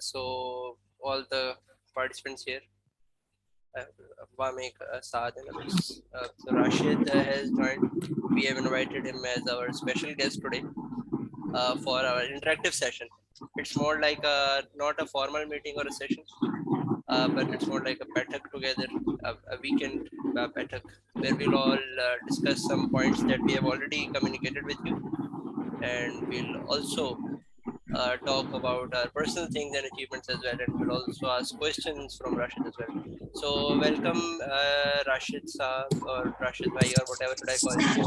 So all the participants here, Vamik, Saad and others. So Rashid has joined. We have invited him as our special guest today for our interactive session. It's more like not a formal meeting or a session, but it's more like a patak together, a weekend patak, where we'll all discuss some points that we have already communicated with you, and we'll also talk about our personal things and achievements as well, and we'll also ask questions from Rashid as well. So welcome, Rashid Saab or Rashid Bhai or whatever should I call you,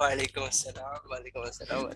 Walaikum assalam, walaikum assalam.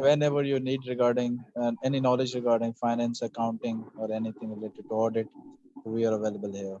whenever you need regarding any knowledge regarding finance, accounting or anything related to audit, we are available here.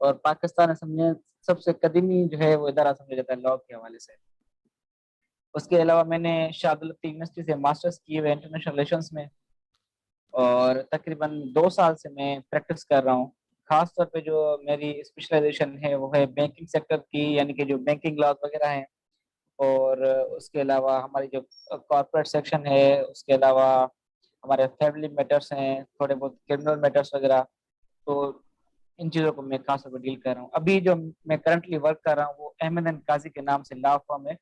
اور پاکستان سمجھے سب سے قدیمی جو ہے وہ ادارہ سمجھا جاتا ہے لاء کے حوالے سے. اس کے علاوہ میں نے شاہ عبد الطیف یونیورسٹی سے ماسٹرز کی ہوئے انٹرنیشنل ریلیشنز میں, اور تقریباً 2 سال سے میں پریکٹس کر رہا ہوں. خاص طور پہ جو میری اسپیشلائزیشن ہے وہ ہے بینکنگ سیکٹر کی, یعنی کہ جو بینکنگ لاز وغیرہ ہیں, اور اس کے علاوہ ہماری جو کارپوریٹ سیکشن ہے, اس کے علاوہ ہمارے فیملی میٹرس ہیں, تھوڑے بہت کرمنل میٹرس وغیرہ. تو ان چیزوں کو میں خاص طور پہ ڈیل کر رہا ہوں. ابھی جو میں کرنٹلی ورک کر رہا ہوں وہ احمد این قاضی کے نام سے لا فرم ہے,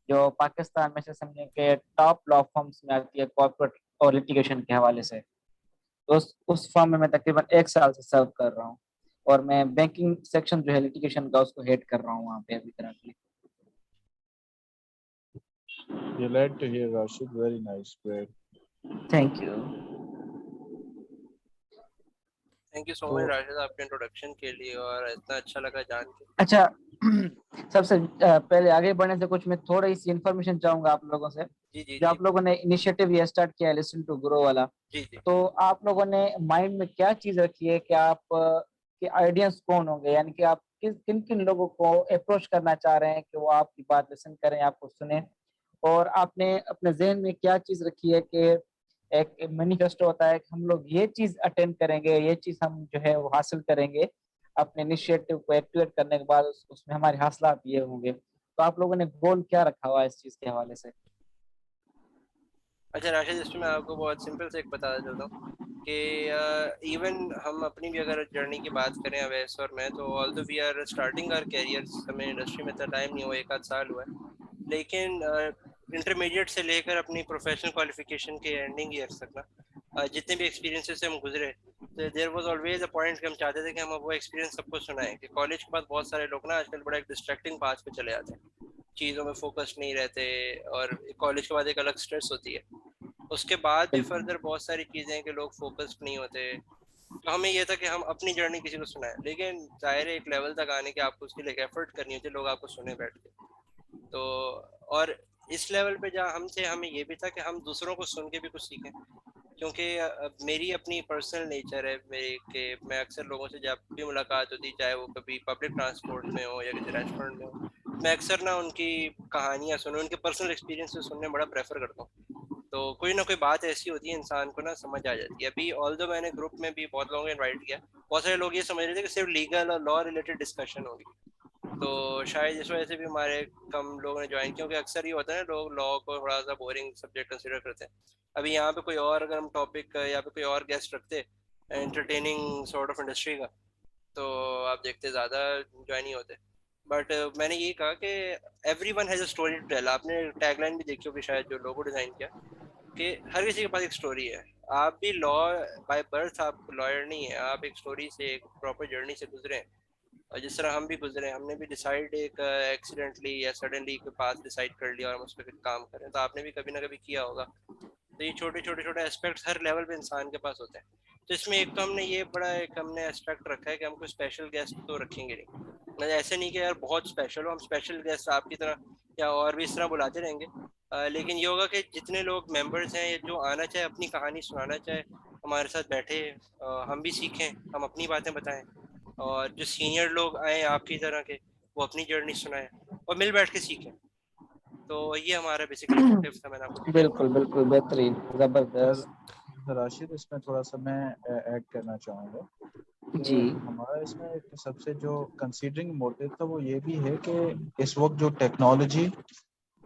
جو پاکستان میں سے سمجھیں کہ ٹاپ لا فرمس میں آتی ہے کارپوریٹ اور لٹیگیشن کے حوالے سے. تو اس فرم میں تقریباً 1 سال سے سرو کر رہا ہوں, اور میں بینکنگ سیکشن جو ہے لٹیگیشن کا اس کو ہیڈ کر رہا ہوں وہاں پہ ابھی currently. Glad to hear, Rashid. Very nice. Great. Thank you. Thank you so تو مچ راشد آپ کے انٹروڈکشن کے لیے, اور اتنا اچھا لگا جان کے. اچھا, سب سے پہلے آگے بڑھنے سے کچھ میں تھوڑی سی انفارمیشن چاہوں گا آپ لوگوں سے. جی جی جو جی آپ لوگوں نے انیشیٹو یہ اسٹارٹ کیا ہے لسن ٹو گرو والا, جی جی. تو آپ لوگوں نے مائنڈ میں کیا چیز رکھی ہے کہ آپ کے آئیڈیاز کون ہوں گے, یعنی کہ آپ کن کن لوگوں کو اپروچ کرنا چاہ رہے ہیں کہ وہ آپ کی بات لسن کریں, آپ کو سنیں, اور آپ نے اپنے ذہن میں کیا چیز رکھی ہے کہ ایک مینیفیسٹو ہوتا ہے کہ ہم لوگ یہ چیز اٹینڈ کریں گے, یہ چیز ہم جو ہے وہ حاصل کریں گے اپنے انیشیٹو کو ایکٹیویٹ کرنے کے بعد, اس میں ہمارے حاصلات یہ ہوں گے. تو آپ لوگوں نے گول کیا رکھا ہوا ہے اس چیز کے حوالے سے؟ اچھا راشد, اس میں میں آپ کو بہت سمپل سے ایک بتاتا چلتا ہوں کہ ایون ہم اپنی بھی اگر جرنی کی بات کریں اویس اور میں, تو although we are starting our careers, ہمیں انڈسٹری میں اتنا ٹائم نہیں ہوا, 1 آدھ سال ہوا ہے, لیکن انٹرمیڈیٹ سے لے کر اپنی پروفیشنل کوالیفیکیشن کے اینڈنگ ایئرس تک نا, جتنے بھی ایکسپیرینسز سے ہم گزرے, تو there was always a point کہ ہم چاہتے تھے کہ ہم وہ ایکسپیرینس سب کو سنائیں. کہ کالج کے بعد بہت سارے لوگ نا آج کل بڑا ایک ڈسٹریکٹنگ پاتھ پہ چلے جاتے ہیں, چیزوں میں فوکس نہیں رہتے, اور کالج کے بعد ایک الگ اسٹریس ہوتی ہے. اس کے بعد بھی فردر بہت ساری چیزیں ہیں کہ لوگ فوکسڈ نہیں ہوتے. تو ہمیں یہ تھا کہ ہم اپنی جرنی کسی کو سنائیں, لیکن ظاہر ہے ایک لیول تک آنے کے آپ کو اس کے لیے ایفرٹ کرنی ہوتی ہے, لوگ آپ کو سنے بیٹھ کے. تو اور اس لیول پہ جہاں ہم تھے, ہمیں یہ بھی تھا کہ ہم دوسروں کو سن کے بھی کچھ سیکھیں, کیونکہ میری اپنی پرسنل نیچر ہے میری کہ میں اکثر لوگوں سے جب بھی ملاقات ہوتی, چاہے وہ کبھی پبلک ٹرانسپورٹ میں ہو یا کسی ریسٹورینٹ میں ہو, میں اکثر نا ان کی کہانیاں سنوں, ان کے پرسنل ایکسپیرینس سننے بڑا پریفر کرتا ہوں. تو کوئی نہ کوئی بات ایسی ہوتی ہے انسان کو نا سمجھ آ جاتی ہے. ابھی آلدو میں نے گروپ میں بھی بہت لوگوں کو انوائٹ کیا, بہت سارے لوگ یہ سمجھ رہے تھے کہ صرف لیگل اور لا ریلیٹڈ ڈسکشن ہوگی, تو شاید اس وجہ سے بھی ہمارے کم لوگوں نے جوائن, کیونکہ اکثر یہ ہوتا ہے نا لوگ لا کو تھوڑا سا بورنگ سبجیکٹ کنسیڈر کرتے ہیں. ابھی یہاں پہ کوئی اور اگر ہم ٹاپک یا پہ کوئی اور گیسٹ رکھتے انٹرٹیننگ سارٹ آف انڈسٹری کا, تو آپ دیکھتے زیادہ جوائن نہیں ہوتے. بٹ میں نے یہ کہا کہ every one has a story to tell. آپ نے ٹیگ لائن بھی دیکھی ہوگی شاید جو لوگو ڈیزائن کیا, کہ ہر کسی کے پاس ایک اسٹوری ہے. آپ بھی لا بائی برتھ آپ لائر نہیں ہیں, آپ ایک اسٹوری سے ایک پراپر جرنی سے گزرے ہیں, اور جس طرح ہم بھی گزرے ہیں. ہم نے بھی ڈیسائیڈ ایک ایکسیڈنٹلی یا سڈنلی کے پاس ڈیسائیڈ کر لیا اور ہم اس پہ کام کریں, تو آپ نے بھی کبھی نہ کبھی کیا ہوگا. تو یہ چھوٹے چھوٹے چھوٹے اسپیکٹس ہر لیول پہ انسان کے پاس ہوتے ہیں. تو اس میں ایک تو ہم نے یہ بڑا ایک ہم نے اسپیکٹ رکھا ہے کہ ہم کوئی اسپیشل گیسٹ تو رکھیں گے نہیں. ایسے نہیں کہ یار بہت اسپیشل ہو, ہم اسپیشل گیسٹ آپ کی طرح یا اور بھی اس طرح بلاتے رہیں گے, لیکن یہ ہوگا کہ جتنے لوگ ممبرس ہیں جو آنا چاہے اپنی کہانی سنانا چاہے ہمارے ساتھ بیٹھے, ہم بھی سیکھیں, ہم اپنی باتیں بتائیں, اور جو سینئر لوگ آئیں آپ کی طرح کے وہ اپنی جرنی سنائیں اور مل بیٹھ کے سیکھیں. تو یہ ہمارا بیسیکلی موٹیو تھا. میں نے آپ کو ڈیٹیل بالکل بالکل بہترین, زبردست. راشد, اس میں تھوڑا سا میں ایڈ کرنا چاہوں گا کہ جی ہمارا اس میں ایک سب سے جو کنسیڈرنگ موٹیو تھا وہ یہ بھی ہے کہ اس وقت جو ٹیکنالوجی,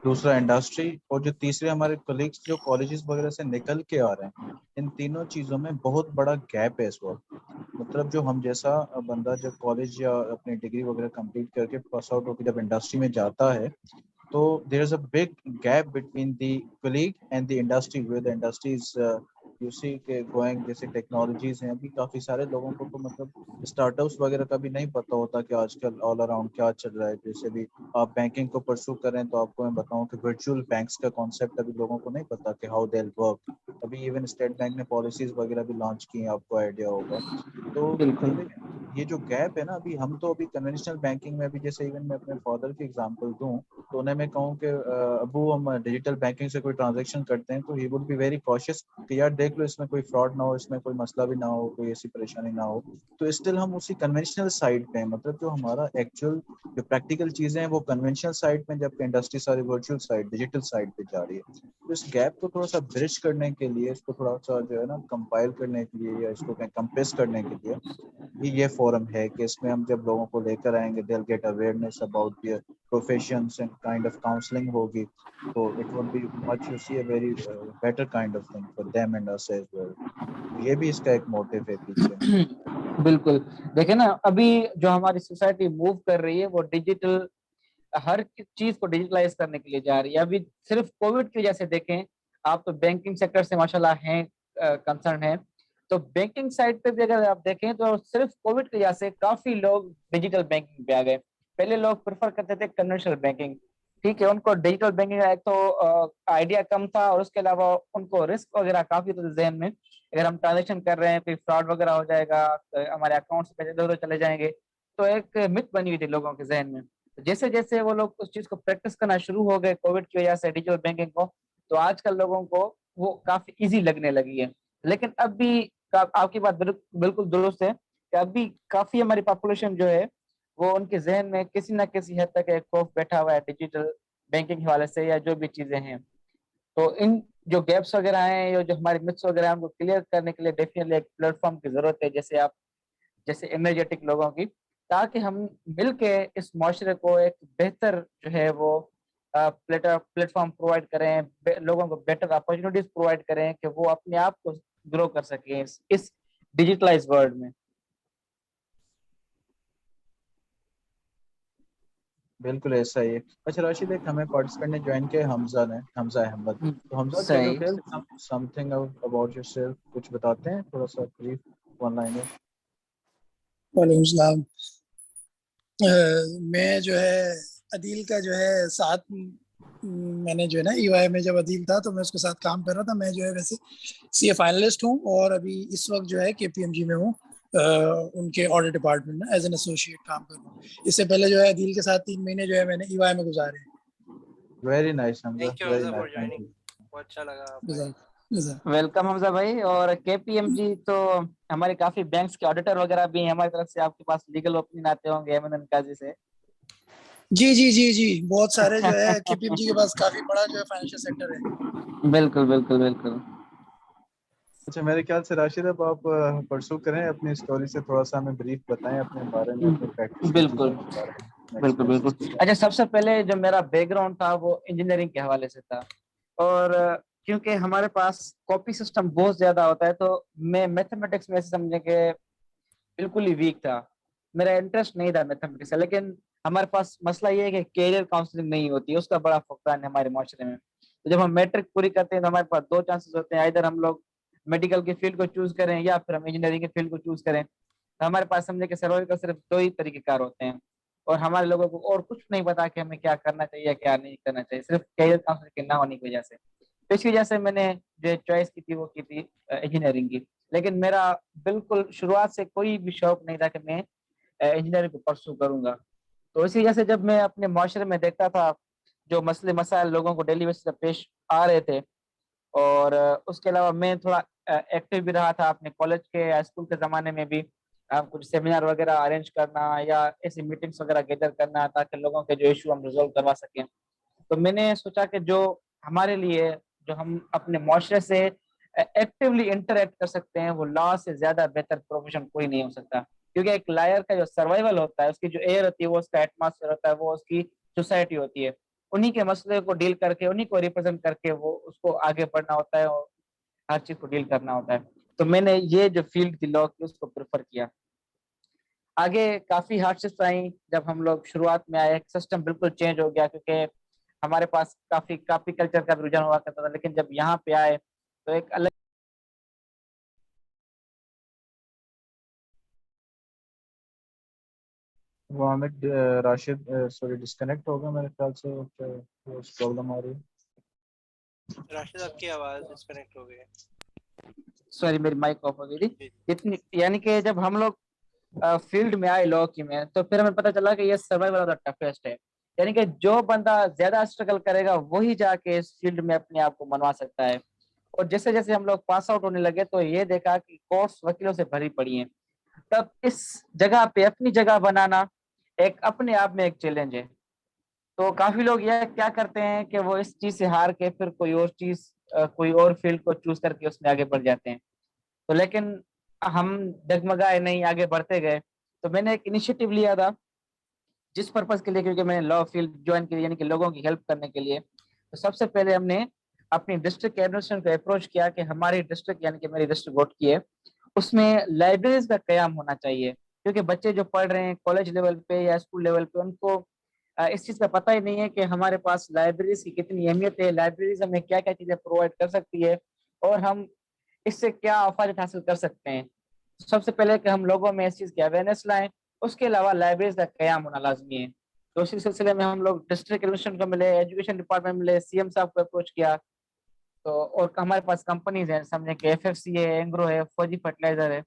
دوسرا انڈسٹری, اور جو تیسرے ہمارے کولیگس جو کالجز وغیرہ سے نکل کے آ رہے ہیں, ان تینوں چیزوں میں بہت بڑا گیپ ہے اس وقت. مطلب جو ہم جیسا بندہ جب کالج یا اپنی ڈگری وغیرہ کمپلیٹ کر کے پاس آؤٹ ہو کے جب انڈسٹری میں جاتا ہے, تو there is a big gap between the college and the industry, where the industries you see کہ گوئنگ, جیسے ٹیکنالوجیز ہیں. ابھی کافی سارے لوگوں کو تو مطلب اسٹارٹ اپس وغیرہ کا بھی نہیں پتہ ہوتا کہ آج کل آل اراؤنڈ کیا چل رہا ہے. جیسے بھی آپ بینکنگ کو پرسو کریں تو آپ کو میں بتاؤں کہ ورچوئل بینکس کا کانسیپٹ ابھی لوگوں کو نہیں پتا کہ ہاؤ دے ورک. ابھی ایون اسٹیٹ بینک نے پالیسیز وغیرہ بھی لانچ کی ہیں, آپ کو آئیڈیا ہوگا. تو بالکل یہ جو گیپ ہے نا, ابھی ہم تو ابھی کنونشنل بینکنگ میں بھی, جیسے ایون میں اپنے فادر کی ایگزامپل دوں تو انہیں میں کہوں کہ ابو ہم ڈیجیٹل بینکنگ سے کوئی ٹرانزیکشن کرتے ہیں تو he would be very cautious کہ یار دیکھ لو اس میں کوئی فراڈ نہ ہو, اس میں کوئی مسئلہ بھی نہ ہو, کوئی ایسی پریشانی نہ ہو, تو اسٹل ہم اسی کنونشنل سائڈ پہ ہیں. مطلب جو ہمارا ایکچوئل جو پریکٹیکل چیزیں ہیں وہ کنونشنل سائڈ پہ, جبکہ انڈسٹری ساری ورچوئل سائڈ, ڈیجیٹل سائڈ پہ جا رہی ہے. تو اس گیپ کو تھوڑا سا برج کرنے کے لیے, اس کو تھوڑا سا جو ہے نا کمپائل کرنے کے لیے, یا اس کو کمپریس کرنے کے لیے یہ فورم ہے کہ اس میں ہم جب لوگوں کو لے کر آئیں گے, they'll get awareness about their professions and kind of counseling ہوگی, تو it would be much, you see, a very better kind of thing for them and us as well. یہ بھی اس کا ایک موٹیو ہے پیچھے. بالکل. دیکھیں نا, ابھی جو ہماری سوسائٹی موو کر رہی ہے وہ ڈیجیٹل, ہر چیز کو ڈیجیٹلائز کرنے کے لیے جا رہی ہے. ابھی صرف کووڈ کی وجہ سے دیکھیں آپ, تو بینکنگ سیکٹر سے ماشاءاللہ ہیں کنسرن ہیں, تو بینکنگ سائٹ پہ بھی اگر آپ دیکھیں تو صرف کووڈ کی وجہ سے کافی لوگ ڈیجیٹل بینکنگ پہ آ گئے. پہلے لوگ پریفر کرتے تھے کنونشنل بینکنگ, ٹھیک ہے, ان کو ڈیجیٹل بینکنگ کا ایک تو آئیڈیا کم تھا, اور اس کے علاوہ ان کو رسک وغیرہ کافی تھا ذہن میں, اگر ہم ٹرانزیکشن کر رہے ہیں کوئی فراڈ وغیرہ ہو جائے گا, ہمارے اکاؤنٹ سے پیسے ادھر ادھر چلے جائیں گے, تو ایک مت بنی ہوئی تھی لوگوں کے ذہن میں. جیسے جیسے وہ لوگ اس چیز کو پریکٹس کرنا شروع ہو گئے کووڈ کی وجہ سے ڈیجیٹل بینکنگ کو, تو آج کل لوگوں کو وہ کافی ایزی لگنے لگی ہے. لیکن اب بھی آپ کی بات بالکل درست ہے کہ اب بھی کافی ہماری پاپولیشن جو ہے وہ ان کے ذہن میں کسی نہ کسی حد تک ایک خوف بیٹھا ہوا ہے ڈیجیٹل بینکنگ کے حوالے سے, یا جو بھی چیزیں ہیں. تو ان جو گیپس وغیرہ ہیں, جو ہمارے متس وغیرہ ہیں, ان کو کلیئر کرنے کے لیے ڈیفینیٹلی ایک پلیٹ فارم کی ضرورت ہے, جیسے انرجیٹک لوگوں کی, تاکہ ہم مل کے اس معاشرے کو ایک بہتر جو ہے وہ پلیٹ فارم پرووائڈ کریں, لوگوں کو بیٹر اپرچونیٹیز پرووائڈ کریں کہ وہ اپنے آپ کو گرو کر سکیں اس ڈیجیٹلائز ورلڈ میں. بالکل ایسا ہی ہے. اچھا راشد, ایک ہمیں پارٹیسپینٹ نے جوائن کیا, حمزہ احمد. تو حمزہ, کین یو صحیح. Tell some thing about your self, کچھ بتاتے ہیں تھوڑا سا بریف ون لائنر. وعلیکم السلام. میں جو ہے عدیل کا جو ہے ساتھ, میں نے جو ہے نا ای وائی میں جب عدیل تھا تو میں اس کے ساتھ کام کر رہا تھا. میں جو ہے ویسے سی اے فائنلسٹ ہوں, اور ابھی اس وقت جو ہے کے پی ایم جی میں ہوں, ان کے آڈٹ ڈپارٹمنٹ میں ایز این ایسوسیٹ کام کر رہا ہوں. اس سے پہلے جو ہے عدیل کے ساتھ 3 مہینے جو ہے میں نے ای وائی میں گزارے. Very nice Hamza, thank you very Hamza for nice, thank joining, you. بہت اچھا لگا آپ کو. ویلکم حمزہ بھائی. اور کے پی ایم جی تو ہمارے کافی بینکس کے آڈیٹر وغیرہ بھی ہیں, ہماری طرف سے آپ کے پاس لیگل اوپینین آتے ہوں گے احمد قاضی سے. جی جی جی جی, بہت سارے جو ہے کے پی ایم جی کے پاس کافی بڑا جو ہے فائنینشیل سیکٹر ہے. بالکل بالکل بالکل. اچھا, میرے خیال سے راشد اب آپ پرسو کریں اپنی اسٹوری سے, تھوڑا سا ہمیں بریف بتائیں اپنے بارے میں, اپنی پریکٹس کی بالکل چیزوں کے بارے میں, بالکل ایکسپیرینسز کے بالکل. بارے اچھا, سب سے پہلے جو میرا بیک گراؤنڈ تھا وہ انجینئرنگ کے حوالے سے تھا, اور کیونکہ ہمارے پاس کاپی سسٹم بہت زیادہ ہوتا ہے, تو میں میتھمیٹکس میں سمجھے کہ بالکل ہی ویک تھا, میرا انٹرسٹ نہیں تھا میتھمیٹکس سے. لیکن ہمارے پاس مسئلہ یہ ہے کہ کیریئر کاؤنسلنگ نہیں ہوتی ہے, اس کا بڑا فقدان ہے ہمارے معاشرے میں. تو جب ہم میٹرک پوری کرتے ہیں تو ہمارے پاس 2 چانسز ہوتے ہیں, ادھر ہم لوگ میڈیکل کی فیلڈ کو چوز کریں یا پھر ہم انجینئرنگ کی فیلڈ کو چوز کریں. تو ہمارے پاس سمجھے کہ سروائیو کا صرف 2 ہی طریقے کار ہوتے ہیں, اور ہمارے لوگوں کو اور کچھ نہیں پتا کہ ہمیں کیا کرنا چاہیے کیا نہیں کرنا چاہیے, صرف کیریئر کاؤنسلنگ کے نہ ہونے کی وجہ سے. تو اس کی وجہ سے میں نے جو چوائس کی تھی وہ کی تھی انجینئرنگ کی. لیکن میرا بالکل شروعات سے کوئی بھی شوق نہیں تھا کہ میں انجینئرنگ کو پرسو کروں گا. تو اسی وجہ سے جب میں اپنے معاشرے میں دیکھتا تھا جو مسئلے مسائل لوگوں کو ڈیلی بیسس پر پیش آ رہے تھے, اور اس کے علاوہ میں تھوڑا ایکٹیو بھی رہا تھا اپنے کالج کے یا اسکول کے زمانے میں بھی, کچھ سیمینار وغیرہ ارینج کرنا یا ایسی میٹنگس وغیرہ گیدر کرنا تاکہ لوگوں کے جو ایشو ہم ریزولو کروا سکیں. تو میں نے سوچا کہ جو ہمارے لیے جو ہم اپنے معاشرے سے ایکٹیولی انٹریکٹ کر سکتے ہیں, وہ لا سے زیادہ بہتر پروفیشن کوئی نہیں ہو سکتا. کیونکہ ایک لائر کا جو سروائیول ہوتا ہے, اس کی جو ایئر ہوتی ہے, وہ اس کا ایٹماسفیئر ہوتا ہے, وہ اس کی سوسائٹی ہوتی ہے, انہی کے مسئلے کو ڈیل کر کے, انہی کو ریپرزینٹ کر کے وہ اس کو آگے بڑھنا ہوتا ہے اور ہر چیز کو ڈیل کرنا ہوتا ہے. تو میں نے یہ جو فیلڈ تھی لا کی, اس کو پریفر کیا. آگے کافی ہارڈشپس آئیں جب ہم لوگ شروعات میں آئے, سسٹم بالکل چینج ہو گیا کیونکہ ہمارے پاس کافی کاپی کلچر کا رجحان ہوا کرتا تھا. لیکن جب یہاں پہ آئے تو ایک الگ حامد راشد سوری ڈسکنیکٹ ہو گیا میرے خیال سے, پرابلم آ رہی ہے. راشد آپ کی آواز ڈسکنیکٹ ہو گئی ہے. سوری میری مائک آف ہو گئی تھی. جی. اتنی یعنی کہ جب ہم لوگ فیلڈ میں آئے لا کی میں, تو پھر ہمیں پتہ چلا کہ یہ سروائیول آف دا ٹفیسٹ ہے. یعنی کہ جو بندہ زیادہ اسٹرگل کرے گا وہی جا کے اس فیلڈ میں اپنے آپ کو منوا سکتا ہے. اور جیسے جیسے ہم لوگ پاس آؤٹ ہونے لگے تو یہ دیکھا کہ کورس وکیلوں سے بھری پڑی ہیں. تب اس جگہ پہ اپنی جگہ بنانا ایک اپنے آپ میں ایک چیلنج ہے. تو کافی لوگ یہ کیا کرتے ہیں کہ وہ اس چیز سے ہار کے پھر کوئی اور چیز کوئی اور فیلڈ کو چوز کر کے اس میں آگے بڑھ جاتے ہیں. تو لیکن ہم ڈگمگائے نہیں, آگے بڑھتے گئے. تو میں نے ایک انیشیٹو لیا تھا جس پرپز کے لیے, کیونکہ میں نے لا فیلڈ جوائن کی, یعنی کہ لوگوں کی ہیلپ کرنے کے لیے. تو سب سے پہلے ہم نے اپنی ڈسٹرکٹ ایڈمنسٹریشن کو اپروچ کیا کہ ہماری ڈسٹرکٹ, یعنی کہ میری ڈسٹرکٹ گوٹ کی ہے, اس میں لائبریریز کا قیام ہونا چاہیے. کیونکہ بچے جو پڑھ رہے ہیں کالج لیول پہ یا اسکول لیول پہ, ان کو اس چیز کا پتہ ہی نہیں ہے کہ ہمارے پاس لائبریریز کی کتنی اہمیت ہے, لائبریریز ہمیں کیا کیا چیزیں پرووائڈ کر سکتی ہے اور ہم اس سے کیا افادیت حاصل کر سکتے ہیں. سب سے پہلے کہ ہم لوگوں میں اس چیز کی اویئرنیس لائیں, اس کے علاوہ لائبریریز کا قیام ہونا لازمی ہے. تو اسی سلسلے میں ہم لوگ ڈسٹرکٹ ایڈمنسٹریشن کو ملے, ایجوکیشن ڈپارٹمنٹ ملے, سی ایم صاحب کو اپروچ کیا. تو اور ہمارے پاس کمپنیز ہیں, سمجھیں کہ ایف ایف سی ہے, اینگرو ہے, فوجی فرٹیلائزر ہے.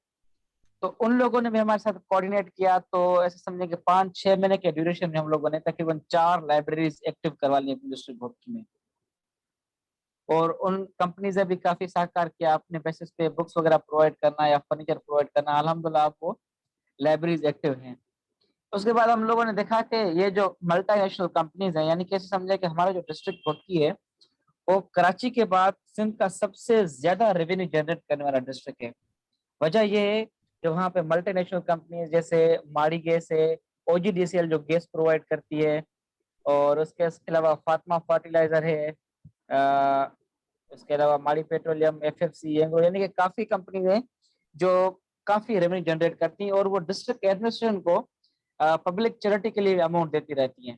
تو ان لوگوں نے بھی ہمارے ساتھ کوآرڈینیٹ کیا. تو ایسے سمجھیں کہ 5-6 مہینے کے ڈیوریشن میں ہم لوگوں نے تقریباً 4 لائبریریز ایکٹیو کروا لی اپنی ڈسٹرکٹ بھوٹکی میں. اور ان کمپنیز نے بھی کافی سہکار کیا اپنے بیسس پہ بکس وغیرہ پرووائڈ کرنا یا فرنیچر پرووائڈ کرنا. الحمدللہ آپ کو لائبریریز ایکٹیو ہیں. اس کے بعد ہم لوگوں نے دیکھا کہ یہ جو ملٹی نیشنل کمپنیز ہیں, یعنی کہ ایسے سمجھے کہ ہمارا جو ڈسٹرکٹ بھوٹکی ہے وہ کراچی کے بعد سندھ کا سب سے زیادہ ریونیو جنریٹ کرنے والا ڈسٹرکٹ ہے. وجہ یہ ہے کہ وہاں پہ ملٹی نیشنل کمپنیز جیسے ماڑی گیس ہے, او جی ڈی سی ایل جو گیس پرووائڈ کرتی ہے, اور اس کے علاوہ فاطمہ فرٹیلائزر ہے, اس کے علاوہ ماڑی پیٹرولیم, ایف ایف سی, یعنی کہ کافی کمپنیز ہیں جو کافی ریونیو جنریٹ کرتی ہیں, اور وہ ڈسٹرکٹ ایڈمنسٹریشن کو پبلک چیریٹی کے لیے اماؤنٹ دیتی رہتی ہیں.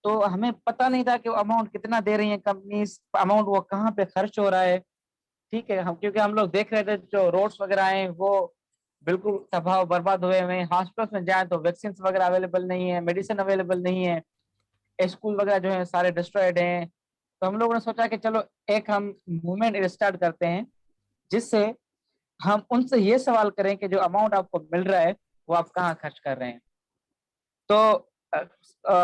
تو ہمیں پتہ نہیں تھا کہ وہ اماؤنٹ کتنا دے رہی ہیں کمپنیز, اماؤنٹ وہ کہاں پہ خرچ ہو رہا ہے. ٹھیک ہے, کیونکہ ہم لوگ دیکھ رہے تھے جو روڈس وغیرہ ہیں وہ بالکل تباہ و برباد ہوئے ہوئے ہیں. ہاسپٹلس میں جائیں تو ویکسینس وغیرہ اویلیبل نہیں ہے, میڈیسن اویلیبل نہیں ہے, اسکول وغیرہ جو ہیں سارے ڈسٹرائڈ ہیں. تو ہم لوگوں نے سوچا کہ چلو ایک ہم موومنٹ اسٹارٹ کرتے ہیں جس سے ہم ان سے یہ سوال کریں کہ جو اماؤنٹ آپ کو مل رہا ہے وہ آپ کہاں خرچ کر رہے ہیں. تو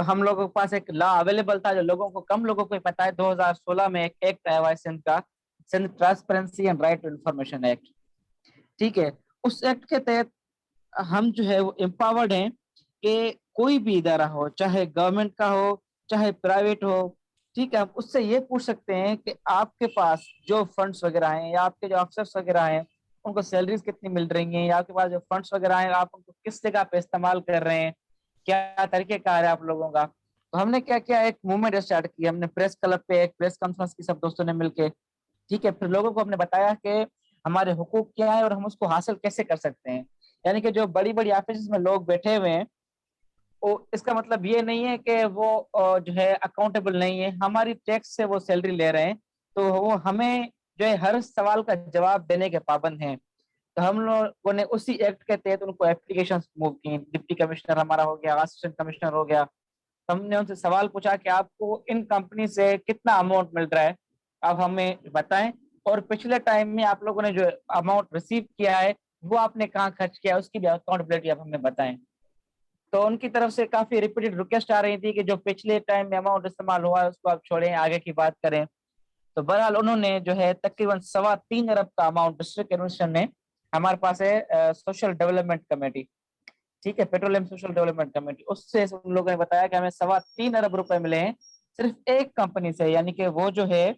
ہم لوگوں کے پاس ایک لا اویلیبل تھا جو لوگوں کو, کم لوگوں کو پتا ہے. 2016 میں ایک ایکٹ آیا ہوا ہے سندھ کا, Sindh transparency and right to information act. ٹھیک ہے, اس ایکٹ کے تحت ہم جو ہے وہ امپاورڈ ہیں کہ کوئی بھی ادارہ ہو, چاہے گورنمنٹ کا ہو چاہے پرائیویٹ ہو, ٹھیک ہے, ہم اس سے یہ پوچھ سکتے ہیں کہ آپ کے پاس جو فنڈس وغیرہ ہیں یا آپ کے جو افسرس وغیرہ ہیں ان کو سیلریز کتنی مل رہی ہیں, یا آپ کے پاس جو فنڈس وغیرہ ہیں آپ ان کو کس جگہ پہ استعمال کر رہے ہیں, کیا طریقہ کار ہے آپ لوگوں کا. تو ہم نے کیا کیا, ایک موومنٹ اسٹارٹ کی. ہم نے پریس کلب پہ ایک پریس کانفرنس کی سب دوستوں نے مل کے, ٹھیک ہے, پھر لوگوں کو ہم نے بتایا کہ ہمارے حقوق کیا ہے اور ہم اس کو حاصل کیسے کر سکتے ہیں. یعنی کہ جو بڑی بڑی آفیسز میں لوگ بیٹھے ہوئے ہیں اس کا مطلب یہ نہیں ہے کہ وہ جو ہے اکاؤنٹیبل نہیں ہے, ہماری ٹیکس سے وہ سیلری لے رہے ہیں, تو وہ ہمیں جو ہے ہر سوال کا جواب دینے کے پابند ہیں. تو ہم لوگوں نے اسی ایکٹ کے تحت ان کو اپلیکیشن موو کی. ڈپٹی کمشنر ہمارا ہو گیا, اسسٹنٹ کمشنر ہو گیا, ہم نے ان سے سوال پوچھا کہ آپ کو ان کمپنی سے کتنا اماؤنٹ مل رہا ہے, آپ ہمیں بتائیں, اور پچھلے ٹائم میں آپ لوگوں نے جو اماؤنٹ ریسیو کیا ہے وہ آپ نے کہاں خرچ کیا, اس کی بھی اکاؤنٹیبلٹی آپ ہمیں بتائیں. تو ان کی طرف سے کافی ریپیٹڈ ریکویسٹ آ رہی تھی کہ جو پچھلے ٹائم میں اماؤنٹ استعمال ہوا ہے اس کو آپ چھوڑیں, آگے کی بات کریں. تو بہرحال انہوں نے جو ہے تقریباً 3.25 ارب کا اماؤنٹ ڈسٹرکٹ ایڈمنسٹریشن نے, ہمارے پاس ہے سوشل ڈیولپمنٹ کمیٹی, ٹھیک ہے, پیٹرولیم سوشل ڈیولپمنٹ کمیٹی, اس سے ان لوگوں نے بتایا کہ ہمیں 3.25 ارب روپے ملے ہیں صرف ایک کمپنی سے, یعنی کہ وہ جو ہے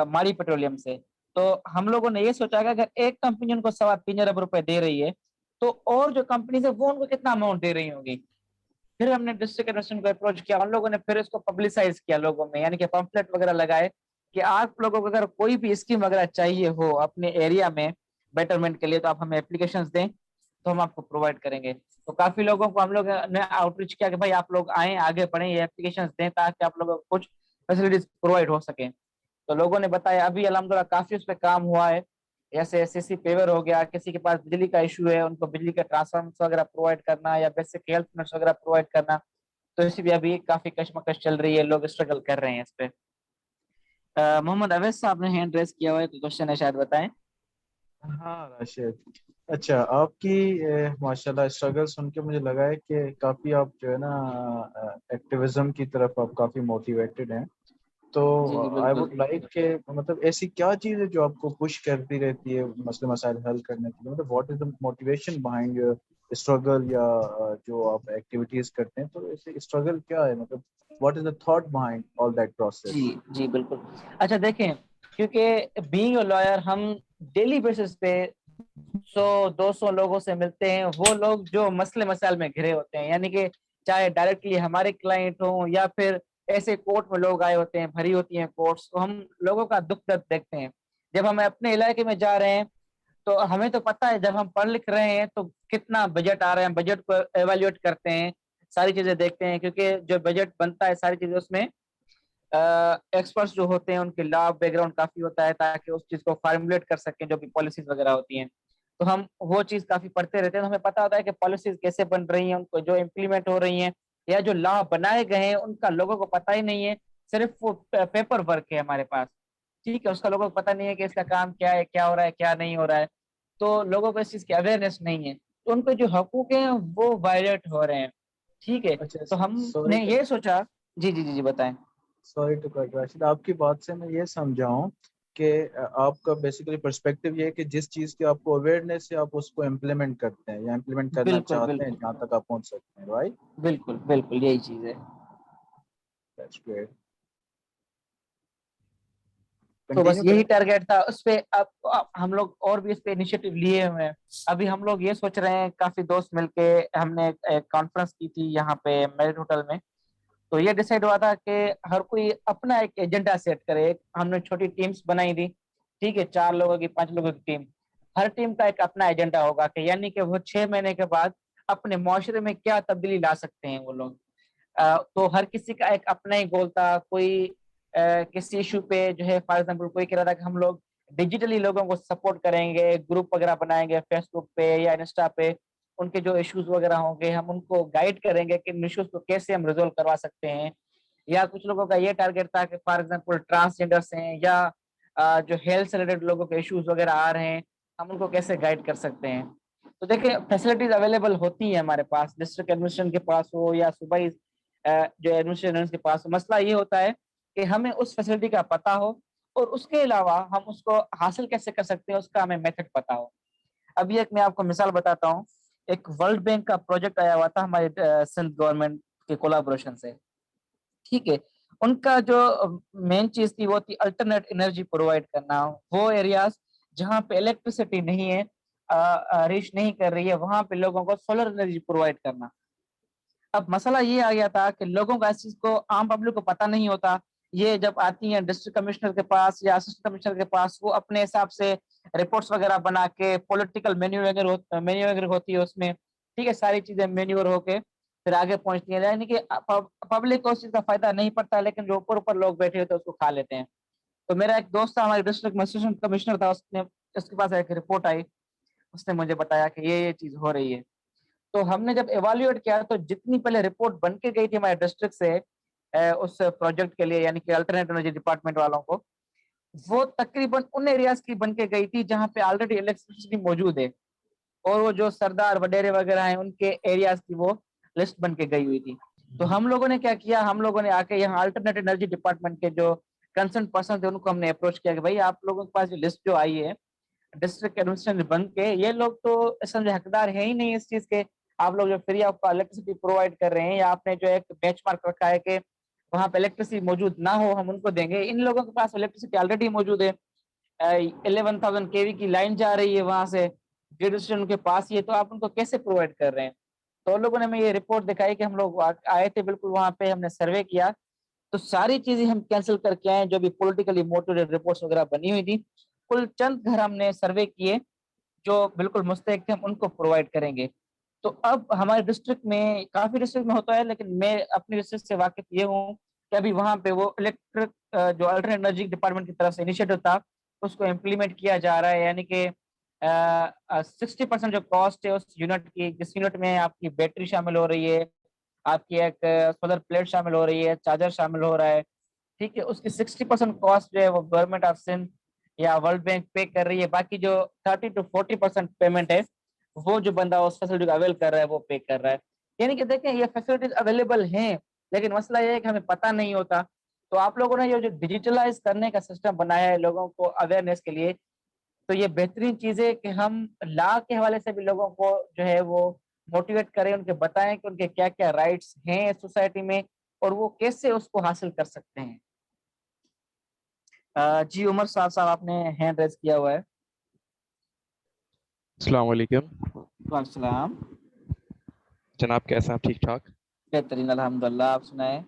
ماڑی پیٹرولیم سے. تو ہم لوگوں نے یہ سوچا کہ اگر ایک کمپنی ان کو 3.25 ارب روپے دے رہی ہے تو اور جو کمپنیز ہے وہ ان کو کتنا اماؤنٹ دے رہی ہوگی. پھر ہم نے ڈسٹرکٹ ایڈمنسٹریشن کو اپروچ کیا, ان لوگوں نے پھر اس کو پبلسائز کیا لوگوں میں, یعنی کہ پمفلٹ وغیرہ لگائے کہ آپ لوگوں کو اگر کوئی بھی اسکیم وغیرہ چاہیے ہو اپنے ایریا میں بیٹرمنٹ کے لیے تو آپ ہمیں اپلیکیشنز دیں تو ہم آپ کو پرووائڈ کریں گے. تو کافی لوگوں کو ہم لوگ نے آؤٹ ریچ کیا کہ بھائی آپ لوگ آئیں, آگے بڑھیں, یہ اپلیکیشنز دیں تاکہ آپ لوگوں کو کچھ فیسلٹیز پرووائڈ ہو سکیں. تو لوگوں نے بتایا ابھی الحمدللہ کافی اس پہ کام ہوا ہے. جیسے سی سی پیور ہو گیا, کسی کے پاس بجلی کا ایشو ہے ان کو بجلی کا ٹرانسفارمر وغیرہ پرووائڈ کرنا یا بیسک ہیلتھ نٹس وغیرہ پرووائڈ کرنا. تو اسی بھی ابھی کافی کشمکش چل رہی ہے, لوگ اسٹرگل کر رہے ہیں اس پہ. محمد اویس صاحب نے ہینڈ ریز کیا ہوا ہے, کوئی کوشچن ہے شاید بتائیں. ہاں راشد, اچھا آپ کی ماشاءاللہ اسٹرگل سن کے مجھے لگا ہے کہ کافی آپ جو ہے نا ایکٹیویزم کی طرف آپ کافی موٹیویٹڈ ہیں. تو جی جی آئی بالکل. ووڈ لائک کہ مطلب ایسی کیا چیز ہے جو آپ کو پش کرتی رہتی ہے مسئلے مسائل حل کرنے کے لیے, مطلب what is the motivation behind your struggle, یا جو آپ ایکٹیویٹیز کرتے ہیں تو ایسے اسٹرگل کیا ہے, مطلب what is the thought behind all that process? جی جی بالکل. اچھا دیکھیں, کیونکہ بینگ اے لائر ہم ڈیلی بیسس پہ 100-200 لوگوں سے ملتے ہیں, وہ لوگ جو مسئلے مسائل میں گھرے ہوتے ہیں, یعنی کہ چاہے ڈائریکٹلی ہمارے کلائنٹ ہوں یا پھر ایسے کورٹ میں لوگ آئے ہوتے ہیں, بھری ہوتی ہیں کورٹس, تو ہم لوگوں کا دکھ درد دیکھتے ہیں. جب ہم اپنے علاقے میں جا رہے ہیں تو ہمیں تو پتہ ہے, جب ہم پڑھ لکھ رہے ہیں تو کتنا بجٹ آ رہا ہے, بجٹ کو ایویلیویٹ کرتے ہیں, ساری چیزیں دیکھتے ہیں, کیونکہ جو بجٹ بنتا ہے ساری چیزیں اس میں ایکسپرٹس جو ہوتے ہیں ان کے لا بیک گراؤنڈ کافی ہوتا ہے تاکہ اس چیز کو فارمولیٹ کر سکیں جو بھی پالیسیز وغیرہ ہوتی ہیں. تو ہم وہ چیز کافی پڑھتے رہتے ہیں, تو ہمیں پتہ ہوتا ہے کہ پالیسیز کیسے بن رہی ہیں, ان کو جو امپلیمنٹ ہو رہی ہیں, یا جو لا بنائے گئے ہیں ان کا لوگوں کو پتہ ہی نہیں ہے, صرف وہ پیپر ورک ہے ہمارے پاس, ٹھیک ہے, اس کا لوگوں کو پتہ نہیں ہے کہ اس کا کام کیا ہے, کیا ہو رہا ہے, کیا نہیں ہو رہا ہے. تو لوگوں کو اس چیز کی اویئرنیس نہیں ہے, تو ان کے جو حقوق ہیں وہ وائلیٹ ہو رہے ہیں, ٹھیک ہے. اچھا, تو ہم نے یہ سوچا. جی جی جی جی بتائیں. سوری ٹو کٹ راشد, آپ کی بات سے میں یہ سمجھا ہوں کہ آپ کا بیسیکلی پرسپیکٹو یہ ہے کہ جس چیز کی آپ کو اویئرنیس ہے آپ اس کو امپلیمنٹ کرتے ہیں یا امپلیمنٹ کرنا بالکل چاہتے ہیں بالکل جہاں تک آپ پہنچ سکتے ہیں, رائٹ؟ بالکل بالکل یہی چیز ہے. That's great. تو بس کنٹینیو یہی کریں. ٹارگیٹ تھا اس پہ. اب ہم لوگ اور بھی اس پہ انیشیٹو لیے ہوئے ہیں. ابھی ہم لوگ یہ سوچ رہے ہیں, کافی دوست مل کے ہم نے ایک کانفرنس کی تھی یہاں پہ میرٹ ہوٹل میں, تو یہ ڈیسائیڈ ہوا تھا کہ ہر کوئی اپنا ایک ایجنڈا سیٹ کرے. ہم نے چھوٹی ٹیمز بنائی تھی, ٹھیک ہے, 4 لوگوں کی 5 لوگوں کی ٹیم. ہر ٹیم کا ایک اپنا ایجنڈا ہوگا کہ یعنی کہ وہ 6 مہینے کے بعد اپنے معاشرے میں کیا تبدیلی لا سکتے ہیں وہ لوگ. تو ہر کسی کا ایک اپنا ہی گول تھا. کوئی کسی ایشو پہ جو ہے, فار ایگزامپل کوئی کہہ رہا تھا کہ ہم لوگ ڈیجیٹلی لوگوں کو سپورٹ کریں گے, گروپ وغیرہ بنائیں گے فیس بک پہ یا انسٹا پہ, ان کے جو ایشوز وغیرہ ہوں گے ہم ان کو گائیڈ کریں گے کہ ان ایشوز کو کیسے ہم ریزولو کروا سکتے ہیں. یا کچھ لوگوں کا یہ ٹارگیٹ تھا کہ فار ایگزامپل ٹرانسجینڈرس ہیں یا جو ہیلتھ سے ریلیٹڈ لوگوں کے ایشوز وغیرہ آ رہے ہیں, ہم ان کو کیسے گائیڈ کر سکتے ہیں. تو دیکھیں فیسلٹیز اویلیبل ہوتی ہیں ہمارے پاس, ڈسٹرکٹ ایڈمنسٹریشن کے پاس ہو یا صوبائی جو ایڈمنسٹریشن کے پاس ہو. مسئلہ یہ ہوتا ہے کہ ہمیں اس فیسلٹی کا پتہ ہو, اور اس کے علاوہ ہم اس کو حاصل کیسے کر سکتے ہیں اس کا ہمیں میتھڈ پتہ ہو. ابھی ایک میں آپ کو مثال بتاتا ہوں. ایک ورلڈ بینک کا پروجیکٹ آیا ہوا تھا ہمارے سندھ گورنمنٹ کے کولیبوریشن سے, ٹھیک ہے. ان کا جو مین چیز تھی وہ تھی الٹرنیٹ انرجی پرووائڈ کرنا. وہ ایریاز جہاں پہ الیکٹریسٹی نہیں ہے, ریچ نہیں کر رہی ہے, وہاں پہ لوگوں کو سولر انرجی پرووائڈ کرنا. اب مسئلہ یہ آ گیا تھا کہ لوگوں کو اس چیز کو, عام پبلک کو پتہ نہیں ہوتا. یہ جب آتی ہیں ڈسٹرکٹ کمشنر کے پاس یا اسسٹنٹ کمشنر کے پاس, وہ اپنے حساب سے رپورٹس وغیرہ بنا کے, پولیٹیکل مینیور ہوتی ہے اس میں, ٹھیک ہے, ساری چیزیں مینیور ہو کے پھر آگے پہنچتی ہیں. یعنی کہ پبلک کو اس چیز کا فائدہ نہیں پڑتا, لیکن جو اوپر لوگ بیٹھے ہوتے ہیں اس کو کھا لیتے ہیں. تو میرا ایک دوست تھا, ہمارے ڈسٹرکٹ میں اسسٹنٹ کمشنر تھا, اس کے پاس ایک رپورٹ آئی, اس نے مجھے بتایا کہ یہ چیز ہو رہی ہے. تو ہم نے جب ایوالویٹ کیا تو جتنی پہلے رپورٹ بن کے گئی تھی ہمارے ڈسٹرکٹ سے اس پروجیکٹ کے لیے, یعنی کہ الٹرنیٹ انرجی ڈپارٹمنٹ والوں کو, وہ تقریباً ان ایریاز کی بن کے گئی تھی جہاں پہ آلریڈی الیکٹریسٹی موجود ہے, اور وہ جو سردار وڈیرے وغیرہ ہیں ان کے ایریاز کی وہ لسٹ بن کے گئی ہوئی تھی. تو ہم لوگوں نے کیا کیا, ہم لوگوں نے آ کے یہاں الٹرنیٹ انرجی ڈپارٹمنٹ کے جو کنسرن پرسن تھے ان کو ہم نے اپروچ کیا کہ بھائی آپ لوگوں کے پاس جو لسٹ جو آئی ہے ڈسٹرکٹ ایڈمنسٹریشن بن کے, یہ لوگ تو سمجھے حقدار ہے ہی نہیں اس چیز کے. آپ لوگ جو فری آف الیکٹریسٹی پرووائڈ کر رہے ہیں, یا آپ نے جو ایک بینچ مارک رکھا ہے کہ وہاں پہ الیکٹریسٹی موجود نہ ہو ہم ان کو دیں گے. ان لوگوں کے پاس الیکٹریسٹی آلریڈی موجود ہے, 11,000 kV کی لائن جا رہی ہے وہاں سے, گریڈ اسٹیشن کے پاس ہی ہے, تو آپ ان کو کیسے پرووائڈ کر رہے ہیں. تو لوگوں نے ہمیں یہ رپورٹ دکھائی کہ ہم لوگ آئے تھے بالکل وہاں پہ, ہم نے سروے کیا, تو ساری چیزیں ہم کینسل کر کے آئے جو بھی پولیٹیکلی موٹیویٹڈ رپورٹس وغیرہ بنی ہوئی تھی. کل چند گھر ہم نے سروے کیے جو بالکل مستحق تھے, ہم ان کو پرووائڈ کریں گے. تو اب ہمارے ڈسٹرکٹ میں, کافی ڈسٹرکٹ میں ہوتا ہے لیکن میں اپنی ڈسٹرکٹ سے واقف یہ ہوں کہ ابھی وہاں پہ وہ الیکٹرک جو الٹرنیٹ انرجی ڈپارٹمنٹ کی طرف سے انیشیٹو تھا اس کو امپلیمنٹ کیا جا رہا ہے. یعنی کہ 60% جو کاسٹ ہے اس یونٹ کی, جس یونٹ میں آپ کی بیٹری شامل ہو رہی ہے, آپ کی ایک سولر پلیٹ شامل ہو رہی ہے, چارجر شامل ہو رہا ہے, ٹھیک ہے, اس کی 60% کاسٹ جو ہے وہ گورنمنٹ آف سندھ یا ورلڈ بینک پے کر رہی ہے. باقی جو 30-40% پیمنٹ ہے وہ جو بندہ اس فیسلٹی کو اویل کر رہا ہے وہ پے کر رہا ہے. یعنی کہ دیکھیں یہ فیسلٹیز اویلیبل ہیں, لیکن مسئلہ یہ ہے کہ ہمیں پتہ نہیں ہوتا. تو آپ لوگوں نے یہ جو ڈیجیٹلائز کرنے کا سسٹم بنایا ہے لوگوں کو اویئرنیس کے لیے، تو یہ بہترین چیز ہے کہ ہم لا کے حوالے سے بھی لوگوں کو جو ہے وہ موٹیویٹ کریں، ان کے بتائیں کہ ان کے کیا کیا رائٹس ہیں سوسائٹی میں اور وہ کیسے اس کو حاصل کر سکتے ہیں۔ جی عمر صاحب آپ نے ہینڈ ریز کیا ہوا ہے۔ السلام علیکم وعلیکم السلام۔ جناب، کیسے ہیں آپ؟ ٹھیک ٹھاک؟ بہترین الحمدللہ، آپ سنائیں۔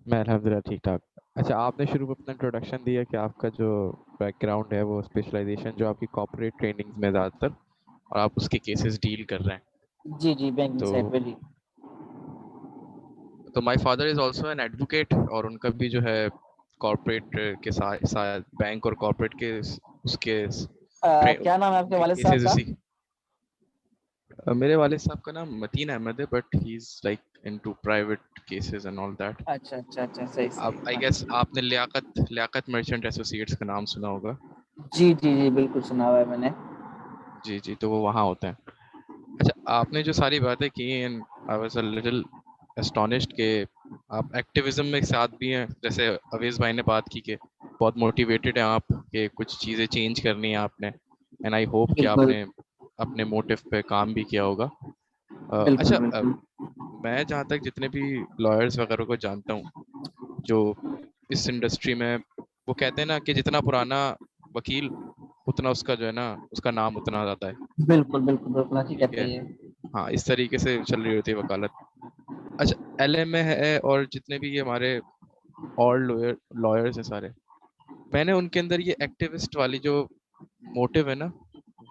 میں الحمدللہ ٹھیک ٹھاک۔ اچھا، آپ نے شروع میں اپنا انٹروڈکشن دیا کہ آپ کا جو بیک گراؤنڈ ہے وہ اسپیشلائزیشن جو آپ کی کارپوریٹ ٹریننگ میں زیادہ تر، اور آپ اس کے کیسز ڈیل کر رہے ہیں۔ جی جی، بینکنگ سائڈ پہ۔ جی تو my father is also an advocate, اور ان کا بھی جو ہے کارپوریٹ کے ساتھ بینک اور کارپوریٹ کے اس کے کیا نام ہے آپ کے والد صاحب کیسز کا؟ اسی۔ میرے والد صاحب کا نام متین احمد ہے، but he is like into private cases and all that. اچھا اچھا اچھا، صحیح اب آئی صحیح۔ گیس آپ نے لیاقت مرچنٹ ایسوسیٹس کا نام سنا ہوگا۔ جی جی جی، بالکل سنا ہوا ہے میں نے۔ جی جی، تو وہ وہاں ہوتے ہیں۔ اچھا، آپ نے جو ساری باتیں کی ہیں، آئی واز اے لٹل اسٹونشڈ کہ آپ ایکٹیویزم میں ساتھ بھی ہیں، جیسے اویس بھائی نے بات کی کہ بہت موٹیویٹڈ ہیں آپ کہ کچھ چیزیں چینج کرنی ہیں آپ نے، اینڈ آئی ہوپ کہ آپ بالکل نے اپنے موٹیو پہ کام بھی کیا ہوگا۔ بالکل اچھا، بالکل۔ میں جہاں تک جتنے بھی لائرز وغیرہ کو جانتا ہوں جو اس انڈسٹری میں، وہ کہتے ہیں نا کہ جتنا پرانا وکیل اتنا اس کا جو ہے نا اس کا نام اتنا زیادہ ہے۔ بالکل بالکل بالکل، حقیقت ٹھیک ہے ہے، یہ۔ ہاں، اس طریقے سے چل رہی ہوتی ہے وکالت۔ اچھا، ایل ایم اے ہے اور جتنے بھی یہ ہمارے اور لائرز ہیں سارے، میں نے ان کے اندر یہ ایکٹیوسٹ والی جو موٹیو ہے نا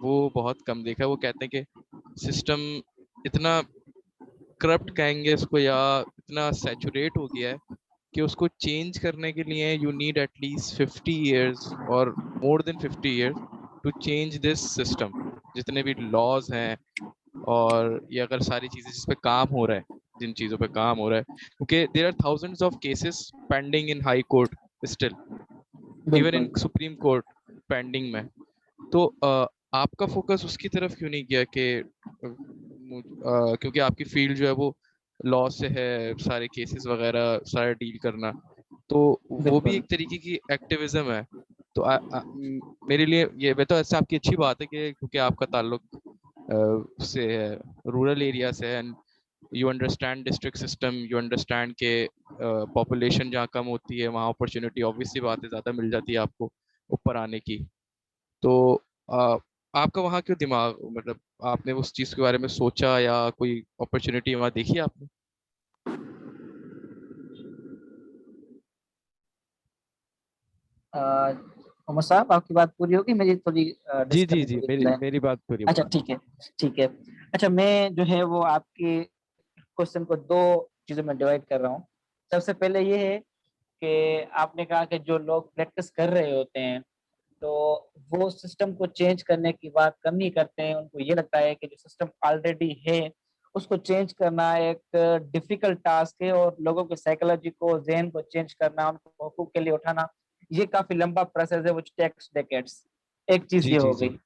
وہ بہت کم دیکھا ہے۔ وہ کہتے ہیں کہ سسٹم اتنا کرپٹ کہیں گے اس کو، یا اتنا سیچوریٹ ہو گیا ہے کہ اس کو چینج کرنے کے لیے you need at least 50 years اور more than 50 years to change this system. جتنے بھی لاز ہیں اور یہ اگر ساری چیزیں جس پہ کام ہو رہا ہے، جن چیزوں پہ کام ہو رہا ہے، کیونکہ there are thousands of cases pending in high court still, even بالکل ان سپریم کورٹ پینڈنگ میں۔ تو آپ کا فوکس اس کی طرف کیوں نہیں گیا کہ کیونکہ آپ کی فیلڈ جو ہے وہ لا سے ہے، سارے کیسز وغیرہ سارے ڈیل کرنا، تو وہ بھی بالکل۔ ایک طریقے کی ایکٹیویزم ہے۔ تو میرے لیے یہ تو ایسا آپ کی اچھی بات ہے کہ کیونکہ آپ کا تعلق سے ہے، رورل ایریا سے ہے، you understand district system, you understand کہ پاپولیشن جہاں کم ہوتی ہے وہاں اپرچونیٹی آبویس سی بات ہے زیادہ مل جاتی ہے آپ کو اوپر آنے کی۔ تو آپ کا وہاں کیوں دماغ، مطلب آپ نے اس چیز کے بارے میں سوچا یا کوئی اپرچونیٹی وہاں دیکھی آپ نے؟ عمر صاحب آپ کی بات پوری ہوگی، میری تھوڑی جی جی ڈسکنیکٹ جی، ہوئی تھی۔ میری بات پوری اچھا بتا۔ ٹھیک ہے ٹھیک ہے۔ اچھا، میں جو ہے وہ آپ کی کوشچن کو دو چیزوں میں ڈیوائڈ کر رہا ہوں۔ سب سے پہلے یہ ہے کہ آپ نے کہا کہ جو لوگ پریکٹس کر رہے ہوتے ہیں تو وہ سسٹم کو چینج کرنے کی بات کم ہی کرتے ہیں، ان کو یہ لگتا ہے کہ جو سسٹم آلریڈی ہے اس کو چینج کرنا ایک ڈیفیکلٹ ٹاسک ہے، اور لوگوں کے سائیکولوجی کو، ذہن کو چینج کرنا، ان کو حقوق کے لیے اٹھانا، یہ کافی لمبا پروسیس ہے which takes decades۔ ایک چیز جی یہ جی ہو جی گئی۔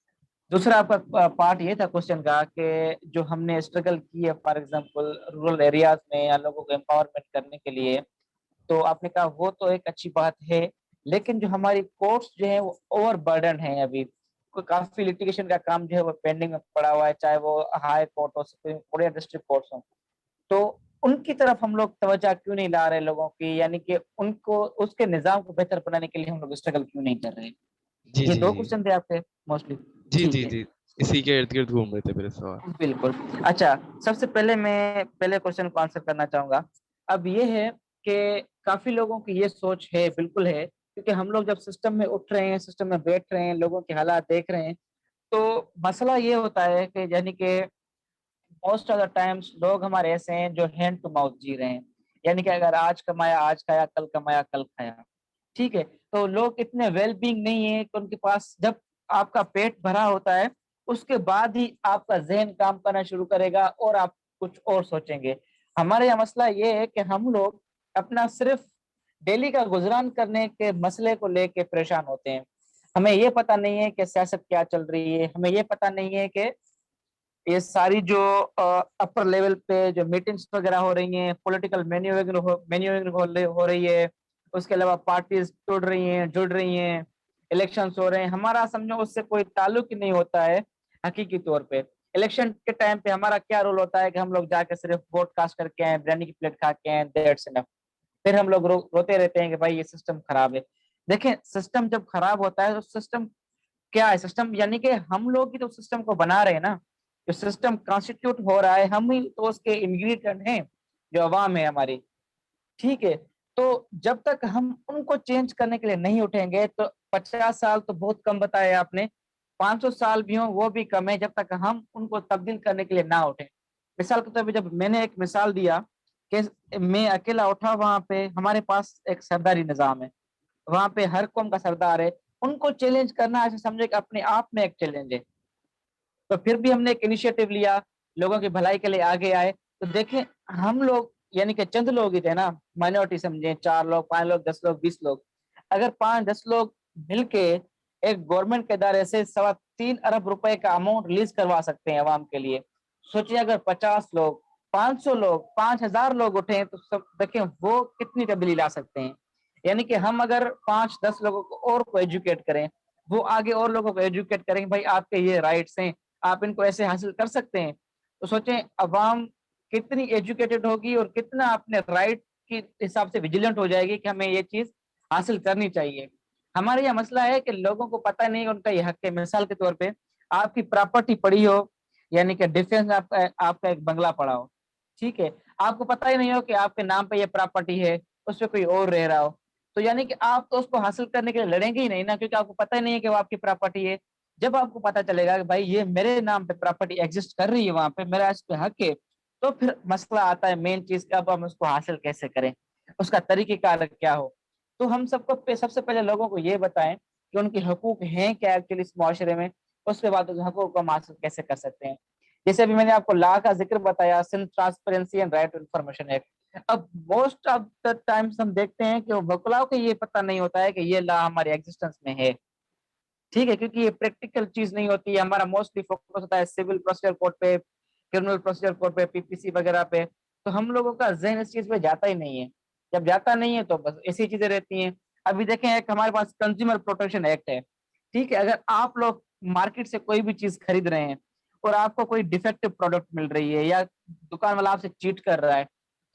دوسرا آپ کا پارٹ یہ تھا کوشچن کا کہ جو ہم نے اسٹرگل کی ہے فار ایگزامپل رورل ایریاز میں یا لوگوں کو امپاورمنٹ کرنے کے لیے، تو آپ نے کہا وہ تو ایک اچھی بات ہے، لیکن جو ہماری کورٹس جو ہیں وہ اوور برڈن ہیں، ابھی کافی لٹیگیشن کا کام جو ہے وہ پینڈنگ میں پڑا ہوا ہے، چاہے وہ ہائی کورٹ ہو، سپریم کورٹ یا ڈسٹرکٹ کورٹس ہوں۔ تو ان کی طرف ہم لوگ توجہ کیوں نہیں لا رہے لوگوں کی، یعنی کہ ان کو اس کے نظام کو بہتر بنانے کے لیے ہم لوگ اسٹرگل کیوں نہیں کر رہے؟ جی یہ جی دو جی کوشچن تھے آپ کے موسٹلی۔ جی ٹھیک جی ہے، جی، اسی کے ارد گرد گھوم رہے تھے میرے سوال۔ بالکل۔ اچھا، سب سے پہلے میں پہلے کوشچن کو آنسر کرنا چاہوں گا۔ اب یہ ہے کہ کافی لوگوں کی یہ سوچ ہے، بالکل ہے، کیونکہ ہم لوگ جب سسٹم میں اٹھ رہے ہیں، سسٹم میں بیٹھ رہے ہیں، لوگوں کے حالات دیکھ رہے ہیں، تو مسئلہ یہ ہوتا ہے کہ یعنی کہ موسٹ آف دا ٹائمس لوگ ہمارے ایسے ہیں جو ہینڈ ٹو ماؤتھ جی رہے ہیں، یعنی کہ اگر آج کمایا آج کھایا، کل کمایا کل کھایا، ٹھیک ہے۔ تو لوگ اتنے ویل بینگ نہیں ہیں کہ ان کے پاس جب آپ کا پیٹ بھرا ہوتا ہے اس کے بعد ہی آپ کا ذہن کام کرنا شروع کرے گا اور آپ کچھ اور سوچیں گے۔ ہمارے یہاں مسئلہ یہ ہے کہ ہم لوگ اپنا صرف ڈیلی کا گزران کرنے کے مسئلے کو لے کے پریشان ہوتے ہیں۔ ہمیں یہ پتہ نہیں ہے کہ سیاست کیا چل رہی ہے، ہمیں یہ پتہ نہیں ہے کہ یہ ساری جو اپر لیول پہ جو میٹنگس وغیرہ ہو رہی ہیں, پولیٹیکل مینیورنگ ہو رہی ہے, اس کے علاوہ پارٹیز جڑ رہی ہیں, الیکشنز ہو رہے ہیں, ہمارا سمجھو اس سے کوئی تعلق ہی نہیں ہوتا ہے حقیقی طور پہ. الیکشن کے ٹائم پہ ہمارا کیا رول ہوتا ہے کہ ہم لوگ جا کے صرف ووٹ کاسٹ کر کے آئے, بریانی کی پلیٹ کھا کے آئے, دیٹس انف. پھر ہم لوگ روتے رہتے ہیں کہ بھائی یہ سسٹم خراب ہے. دیکھیں سسٹم جب خراب ہوتا ہے تو سسٹم کیا ہے, سسٹم یعنی کہ ہم لوگ ہی تو سسٹم کو بنا رہے ہیں نا. جو سسٹم کانسٹیٹیوٹ ہو رہا ہے ہم ہی تو اس کے انگریڈینٹ ہیں, جو عوام ہے ہماری. ٹھیک ہے, تو جب تک ہم ان کو چینج کرنے کے لیے نہیں اٹھیں گے تو 50 سال تو بہت کم بتایا آپ نے, 500 سال بھی ہوں وہ بھی کم ہے جب تک ہم ان کو تبدیل کرنے کے لیے نہ اٹھیں. مثال کے طور پہ جب میں نے ایک مثال دیا کہ میں اکیلا اٹھا, وہاں پہ ہمارے پاس ایک سرداری نظام ہے, وہاں پہ ہر قوم کا سردار ہے, ان کو چیلنج کرنا ایسے سمجھے کہ اپنے آپ میں ایک چیلنج ہے. تو پھر بھی ہم نے ایک انیشیٹو لیا, لوگوں کی بھلائی کے لیے آگے آئے. تو دیکھیں ہم لوگ یعنی کہ چند لوگ ہی تھے نا, مائنورٹی سمجھیں, 4 لوگ 5 لوگ 10 لوگ 20 لوگ, اگر 5-10 لوگ مل کے ایک گورنمنٹ کے ادارے سے 3.25 ارب روپے کا اماؤنٹ ریلیز کروا سکتے ہیں عوام کے لیے. سوچیے اگر 50 لوگ 500 لوگ 5000 لوگ اٹھیں تو سب دیکھیں وہ کتنی تبدیلی لا سکتے ہیں. یعنی کہ ہم اگر 5-10 لوگوں کو اور کو ایجوکیٹ کریں, وہ آگے اور لوگوں کو ایجوکیٹ کریں بھائی آپ کے یہ رائٹس ہیں, آپ ان کو ایسے حاصل کر سکتے ہیں, تو سوچیں عوام کتنی ایجوکیٹڈ ہوگی اور کتنا اپنے رائٹ کے حساب سے ویجیلنٹ ہو جائے گی کہ ہمیں یہ چیز حاصل کرنی چاہیے. ہمارے یہ مسئلہ ہے کہ لوگوں کو پتہ نہیں ان کا یہ حق ہے. مثال کے طور پہ آپ کی پراپرٹی پڑی ہو, یعنی کہ ڈیفینس میں آپ کا ایک بنگلہ پڑا ہو, ٹھیک ہے, آپ کو پتہ ہی نہیں ہو کہ آپ کے نام پہ یہ پراپرٹی ہے, اس پہ کوئی اور رہ رہا ہو, تو یعنی کہ آپ تو اس کو حاصل کرنے کے لیے لڑیں گے ہی نہیں نا, کیونکہ آپ کو پتہ ہی نہیں ہے کہ وہ آپ کی پراپرٹی ہے. جب آپ کو پتہ چلے گا کہ بھائی یہ میرے نام پہ پراپرٹی ایگزسٹ کر رہی ہے, وہاں پہ میرا اس پہ حق ہے, تو پھر مسئلہ آتا ہے مین چیز کہ اب ہم اس کو حاصل کیسے کریں, اس کا طریقہ کار کیا ہو. تو ہم سب سے پہلے لوگوں کو یہ بتائیں کہ ان کے حقوق ہیں کیا ایکچولی اس معاشرے میں, اس کے بعد اس حقوق کو ہم حاصل کیسے کر سکتے ہیں. جیسے ابھی میں نے آپ کو لا کا ذکر بتایا, Sindh transparency and right to information act. اب موسٹ آف دا ٹائمز ہم دیکھتے ہیں کہ وکلاؤں کو یہ پتہ نہیں ہوتا ہے کہ یہ لا ہماری ایگزسٹنس میں ہے, ٹھیک ہے, کیونکہ یہ پریکٹیکل چیز نہیں ہوتی ہے. ہمارا موسٹلی فوکس ہوتا ہے سول پروسیجر کوڈ پہ, کرمنل پروسیجر کوڈ پہ, پی پی سی وغیرہ پہ, تو ہم لوگوں کا ذہن اس چیز پہ جاتا ہی نہیں ہے. جب جاتا نہیں ہے تو بس ایسی چیزیں رہتی ہیں. ابھی دیکھیں ایک ہمارے پاس کنزیومر پروٹیکشن ایکٹ ہے, ٹھیک ہے, اگر آپ لوگ مارکیٹ سے کوئی بھی چیز خرید رہے ہیں اور آپ کو کوئی ڈیفیکٹو پروڈکٹ مل رہی ہے یا دکان والا آپ سے چیٹ کر رہا ہے,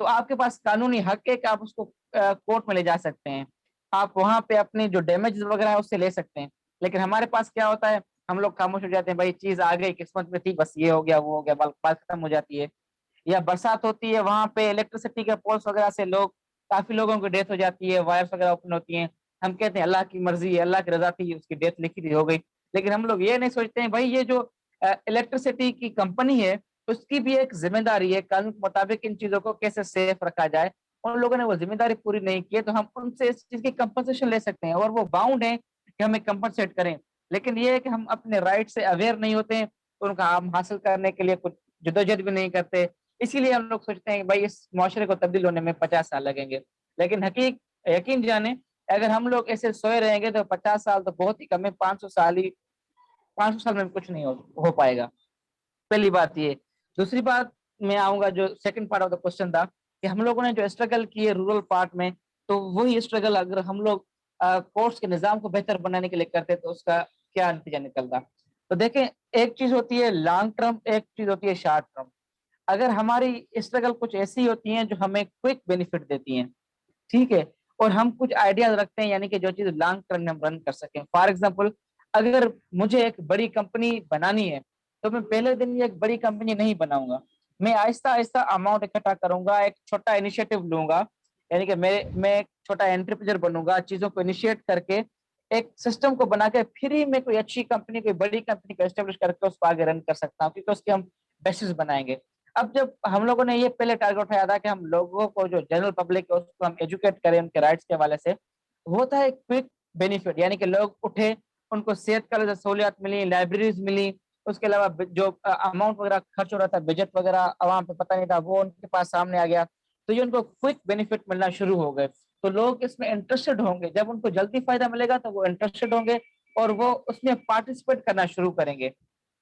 تو آپ کے پاس قانونی حق ہے کہ آپ اس کو کورٹ میں لے جا سکتے ہیں, آپ وہاں پہ اپنی جو ڈیمیج وغیرہ ہے اس سے لے سکتے ہیں. لیکن ہمارے پاس کیا ہوتا ہے, ہم لوگ خاموش ہو جاتے ہیں, بھائی چیز آ گئی قسمت میں تھی, بس یہ ہو گیا وہ ہو گیا, بات ختم ہو جاتی ہے. یا برسات ہوتی ہے, وہاں پہ الیکٹرسٹی کے پولس وغیرہ سے کافی لوگوں کی ڈیتھ ہو جاتی ہے, وائرس وغیرہ اوپن ہوتی ہیں, ہم کہتے ہیں اللہ کی مرضی ہے, اللہ کی رضا تھی, اس کی ڈیتھ لکھی تھی, ہو گئی. لیکن ہم لوگ یہ نہیں سوچتے ہیں بھائی یہ جو الیکٹرسٹی کی کمپنی ہے اس کی بھی ایک ذمہ داری ہے, قانون کے مطابق ان چیزوں کو کیسے سیف رکھا جائے. ان لوگوں نے وہ ذمہ داری پوری نہیں کی ہے, تو ہم ان سے اس چیز کی کمپنسیشن لے سکتے ہیں, اور وہ باؤنڈ ہیں کہ ہمیں کمپنسیٹ کریں. لیکن یہ ہے کہ ہم اپنے رائٹ سے اویئر نہیں ہوتے ہیں, ان کا ہم حاصل کرنے کے لیے کچھ جدوجہد بھی نہیں کرتے. اسی لیے ہم لوگ سوچتے ہیں کہ بھائی اس معاشرے کو تبدیل ہونے میں 50 سال لگیں گے. لیکن یقین جانیں اگر ہم لوگ ایسے سوئے رہیں گے تو 50 سال تو بہت ہی کم ہے, 500 سال میں کچھ نہیں ہو پائے گا. پہلی بات یہ. دوسری بات میں آؤں گا, جو second part of the question تھا کہ ہم لوگوں نے جو اسٹرگل کی ہے رورل پارٹ میں, تو وہی اسٹرگل اگر ہم لوگ کورس کے نظام کو بہتر بنانے کے لیے کرتے تو اس کا کیا نتیجہ نکلتا. تو دیکھیں ایک چیز ہوتی ہے لانگ ٹرم, ایک چیز ہوتی ہے شارٹ ٹرم. اگر ہماری اسٹرگل کچھ ایسی ہوتی ہیں جو ہمیں کوئک بینیفٹ دیتی ہیں, ٹھیک ہے, اور ہم کچھ آئیڈیاز رکھتے ہیں یعنی کہ جو چیز لانگ ٹرم میں ہم رن کر سکیں. فار ایگزامپل اگر مجھے ایک بڑی کمپنی بنانی ہے تو میں پہلے دن ایک بڑی کمپنی نہیں بناؤں گا, میں آہستہ آہستہ اماؤنٹ اکٹھا کروں گا, ایک چھوٹا انیشیٹو لوں گا, یعنی کہ میں ایک چھوٹا انٹرپرینور بنوں گا, چیزوں کو انیشیٹ کر کے ایک سسٹم کو بنا کے پھر ہی میں کوئی اچھی کمپنی, کوئی بڑی کمپنی کو اسٹیبلش کر کے اس کو آگے رن کر سکتا ہوں, کیونکہ اس کے ہم بیسس بنائیں گے. اب جب ہم لوگوں نے یہ پہلے ٹارگیٹ اٹھایا تھا کہ ہم لوگوں کو جو جنرل پبلک ہے اس کو ہم ایجوکیٹ کریں ان کے رائٹس کے حوالے سے, ہوتا ہے کوئک بینیفٹ, یعنی کہ لوگ اٹھے, ان کو صحت کا سہولیات ملی, لائبریریز ملی, اس کے علاوہ جو اماؤنٹ وغیرہ خرچ ہو رہا تھا, بجٹ وغیرہ عوام پہ پتہ نہیں تھا, وہ ان کے پاس سامنے آ گیا, تو یہ ان کو کوئک بینیفٹ ملنا شروع ہو گئے. تو لوگ اس میں انٹرسٹڈ ہوں گے, جب ان کو جلدی فائدہ ملے گا تو وہ انٹرسٹڈ ہوں گے اور وہ اس میں پارٹیسپیٹ کرنا شروع کریں گے.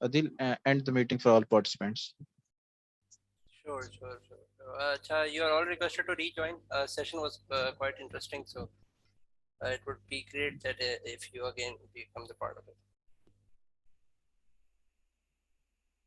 Adil. End the meeting for all participants. Sure. Acha, you are all requested to rejoin. Session was quite interesting, so it would be great that if you again become the part of it.